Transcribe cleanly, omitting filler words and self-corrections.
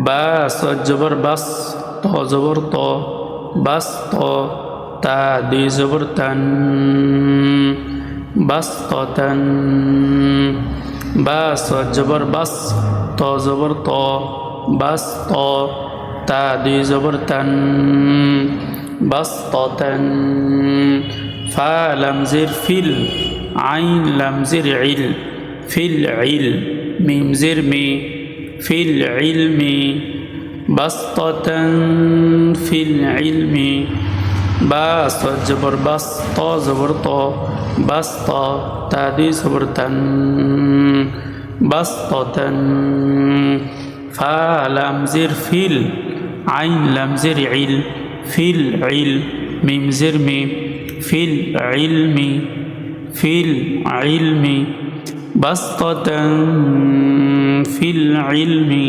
বা সদ জবর বাস ত জবর ত বাস ত তা দুই জবর তান বাস ত তান বা সদ জবর বাস ত জবর ত বাস ত তা দুই জবর তান বাস ত তান ফা লামজের ফিল আইন লামজের ইল ফিল ইল মিম জের মি ফিল ইলমি বাসতাতান ফিল ইলমি বা সদ জবর বাস ত জবর ত বাস ত তা দুই জবর তান বাসতাতান ফা লামজের ফিল আইন লামজের ইল ফিল ইল মিম জের মি ফিল ইলমি ফিল ইলমি বাসতাতান ফিল ইলমি